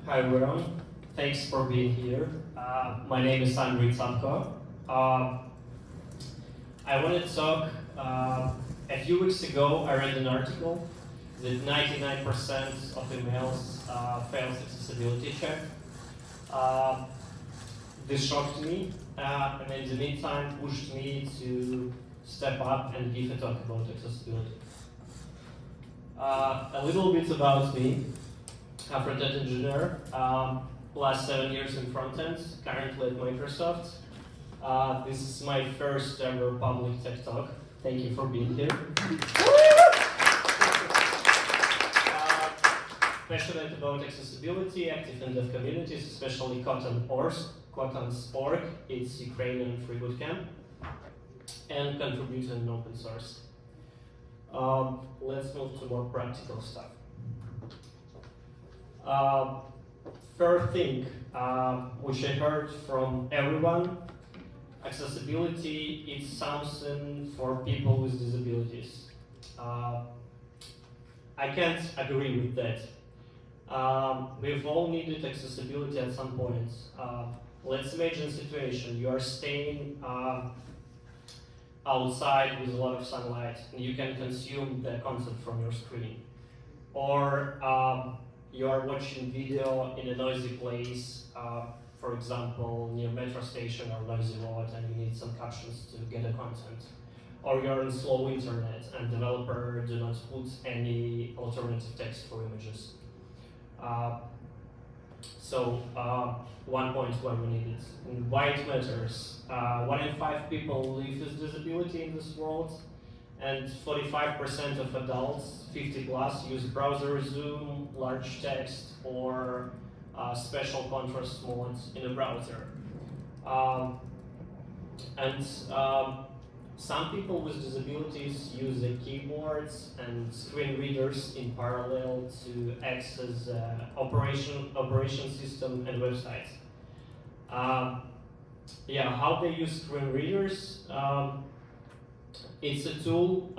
Hi everyone, thanks for being here. My name is Andrei Tsapko. I wanted to talk, a few weeks ago I read an article that 99% of emails fails accessibility check. Uh, this shocked me, and in the meantime pushed me to step up and give a talk about accessibility. A little bit about me. I'm a frontend engineer, last 7 years in frontend, currently at Microsoft. This is my first ever public tech talk. Thank you for being here. Passionate about accessibility, active in dev communities, especially Kotan's org, it's Ukrainian free bootcamp, and contribute in open source. Let's move to more practical stuff. First thing, which I heard from everyone, accessibility is something for people with disabilities. I can't agree with that. We've all needed accessibility at some point. Let's imagine a situation, you are staying outside with a lot of sunlight and you can consume the content from your screen. Or you are watching video in a noisy place, for example, near metro station or noisy road, and you need some captions to get the content. Or you're on slow internet and developer do not put any alternative text for images. One point where we need it. And why it matters. 1 in 5 people live with disability in this world, and 45% of adults, 50 plus, use browser zoom, large text, or special contrast modes in a browser. Some people with disabilities use the keyboards and screen readers in parallel to access operation system and websites. How they use screen readers? It's a tool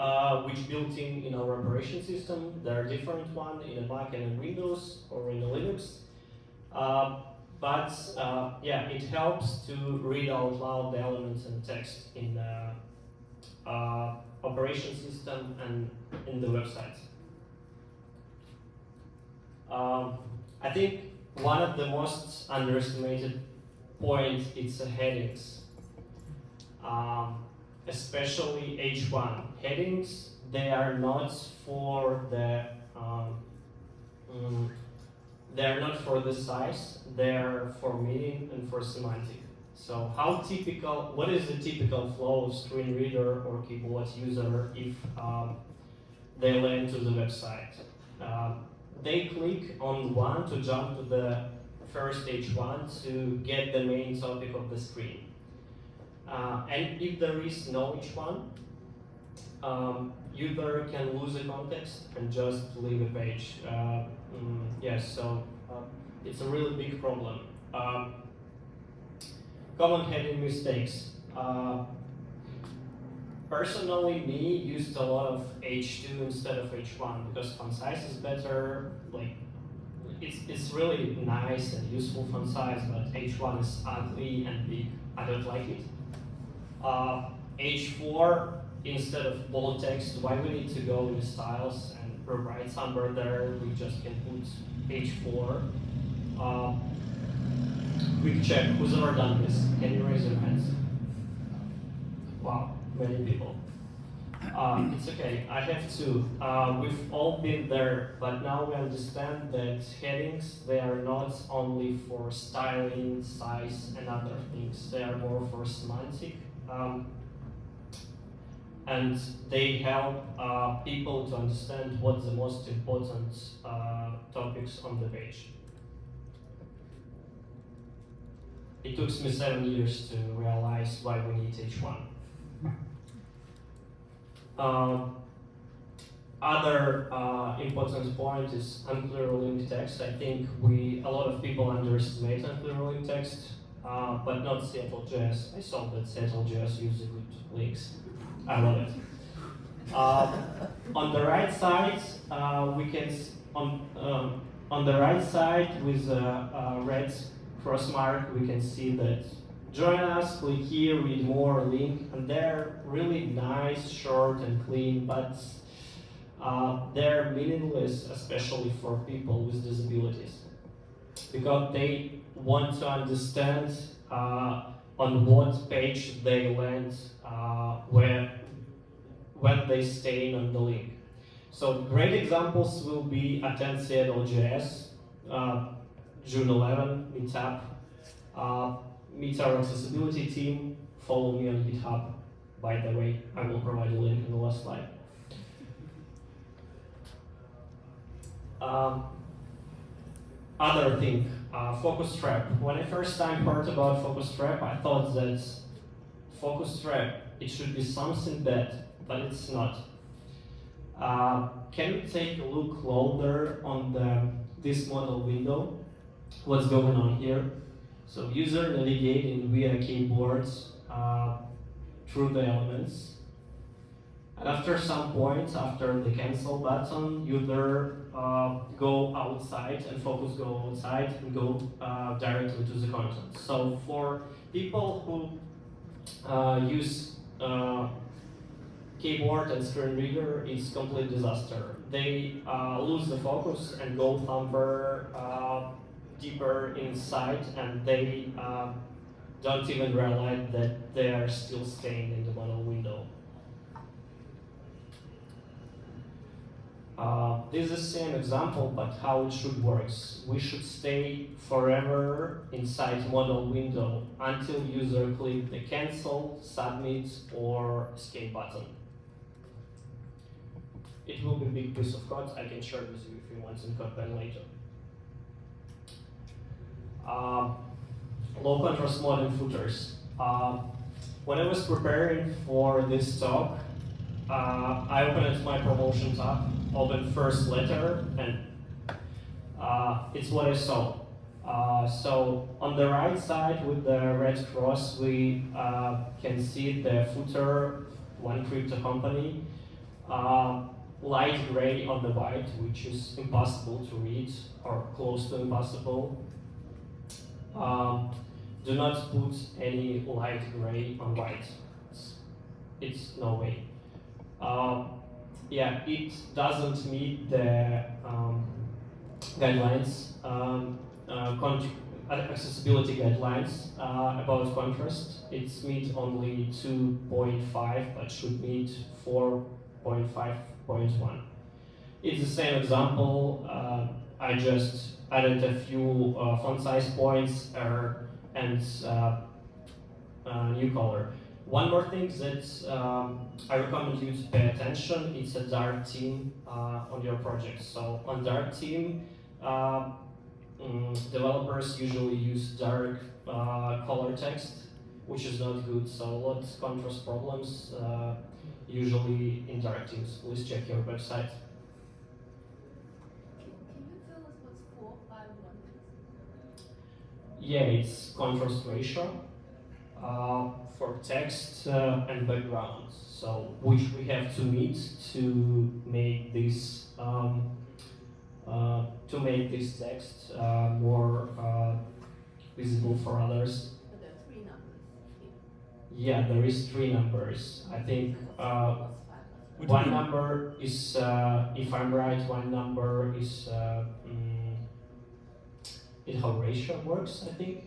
which built in our operation system. There are different ones in a Mac and in Windows or in a Linux. It helps to read out loud the elements and text in the operation system and in the website. I think one of the most underestimated points is headings. Especially H1 headings, they are not for the size, they are for meaning and for semantic. So what is the typical flow of screen reader or keyboard user if they land to the website? They click on one to jump to the first H1 to get the main topic of the screen. And if there is no H1, user can lose the context and just leave a page. It's a really big problem. Common heading mistakes. Personally, me used a lot of H2 instead of H1 because font size is better. Like, it's really nice and useful font size, but H1 is ugly and big. I don't like it. H4 instead of bold text. Why we need to go in styles and provide somewhere there? We just can put H4. Quick check. Who's ever done this? Can you raise your hands? Wow, many people. It's okay. I have two. We've all been there, but now we understand that headings, they are not only for styling, size, and other things. They are more for semantic. And they help people to understand what's the most important topics on the page. It took me 7 years to realize why we need H1. Other important point is unclear link text. I think a lot of people underestimate unclear link text, but not Seattle.js. I saw that Seattle.js uses good links. I love it. On the right side, we can On the right side with a red cross mark, we can see that join us, click here, read more, link, and they're really nice, short and clean, but they're meaningless, especially for people with disabilities, because they want to understand on what page they land when they stay on the link. So great examples will be attend Seattle.js, June 11 meetup, meet our accessibility team, follow me on GitHub. By the way, I will provide a link in the last slide. Other thing, focus trap. When I first time heard about focus trap, I thought that focus trap, it should be something bad, but it's not. Can you take a look closer on this model window? What's going on here? So user navigating via keyboards through the elements. And after some point, after the cancel button, user go outside and focus go outside and go directly to the content. So for people who use keyboard and screen reader, it's complete disaster. They lose the focus and go somewhere deeper inside, and they don't even realize that they are still staying in the model window. This is the same example, but how it should work. We should stay forever inside model window until user click the cancel, submit, or escape button. It will be a big piece of code. I can share with you if you want in Kotlin later. Low contrast mode and footers. When I was preparing for this talk, I opened my promotion tab, opened first letter, and it's what I saw. So on the right side with the red cross, we can see the footer, one crypto company, light gray on the white, which is impossible to read or close to impossible. Do not put any light gray on white. It's no way. Yeah, it doesn't meet the guidelines, accessibility guidelines about contrast. It's meet only 2.5, but should meet 4.5.1. It's the same example. I just added a few font size points and new color. One more thing that I recommend you to pay attention, it's a dark theme on your project. So on dark theme, developers usually use dark color text, which is not good. So a lot of contrast problems usually in dark themes. Please check your website. Can you tell us what's 451 is? Yeah, it's contrast ratio for text and background. So which we have to meet to make this text more visible for others. But there are 3 numbers here. Yeah, there is 3 numbers. I think one number is, if I'm right, one number is how ratio works, I think.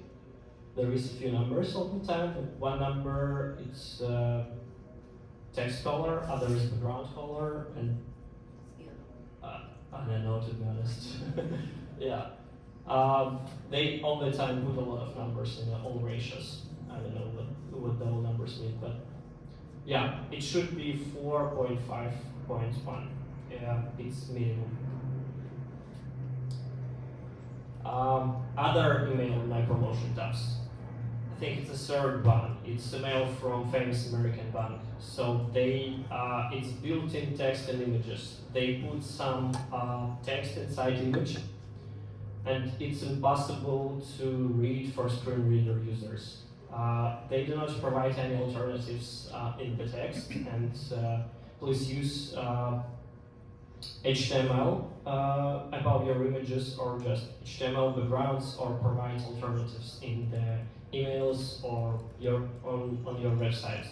There is a few numbers all the time, but one number is text color, other is background color, and I don't know, to be honest. Yeah. They all the time put a lot of numbers in all ratios. I don't know what the all numbers mean, but yeah, it should be 4.5.1. Yeah, it's minimum. Other email in my promotion tabs. I think it's a third one. It's a mail from famous American bank. So they, it's built-in text and images. They put some text inside image, and it's impossible to read for screen reader users. They do not provide any alternatives in the text, and please use HTML about your images, or just HTML backgrounds, or provide alternatives in the emails or on your website.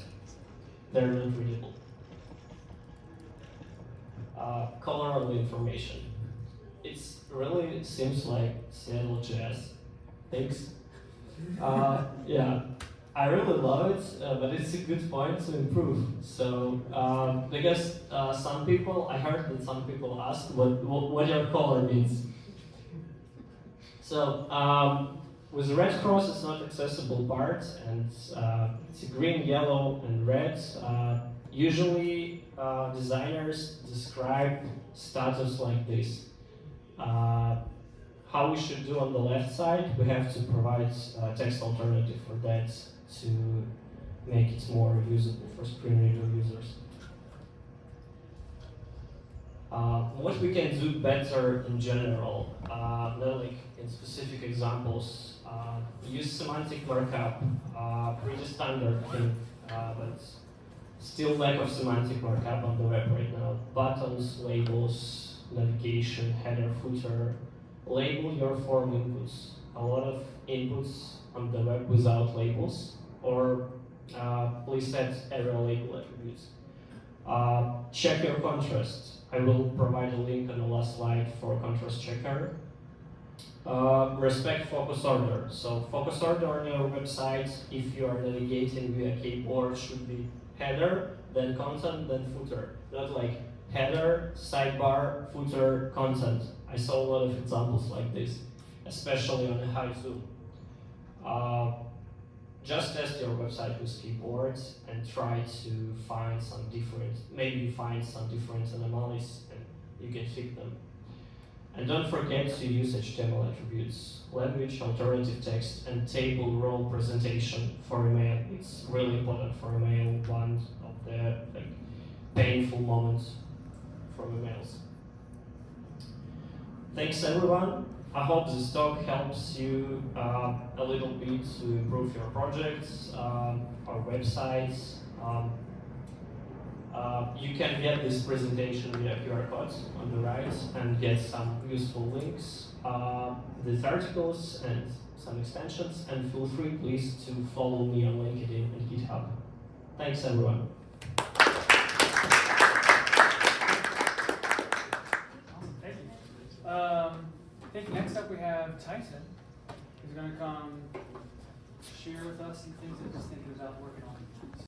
They're not readable. Color on the information. It really seems like Seattle Jazz. Thanks. Yeah, I really love it, but it's a good point to improve. So, because some people, I heard that some people ask what your color means. So, with the red cross, it's not accessible part, and it's green, yellow, and red. Usually, designers describe status like this. How we should do on the left side, we have to provide a text alternative for that to make it more usable for screen reader users. What we can do better in general, not like in specific examples, use semantic markup, pretty standard thing, but still lack of semantic markup on the web right now. Buttons, labels, navigation, header, footer. Label your form inputs. A lot of inputs on the web without labels, or please set area label attributes. Check your contrast. I will provide a link on the last slide for contrast checker. Respect focus order. So focus order on your website, if you are navigating via keyboard, should be header, then content, then footer. Not like header, sidebar, footer, content. I saw a lot of examples like this, especially on a high zoom. Just test your website with keyboards and try to find some different, maybe find some different anomalies and you can fix them. And don't forget to use HTML attributes, language, alternative text, and table row presentation for email. It's really important for email, one of the painful moments from emails. Thanks everyone. I hope this talk helps you a little bit to improve your projects, our websites. You can get this presentation via QR code on the right and get some useful links, these articles and some extensions, and feel free please to follow me on LinkedIn and GitHub. Thanks everyone. Thank you. Next up we have Tyson, who's going to come share with us some things that he's thinking about working on.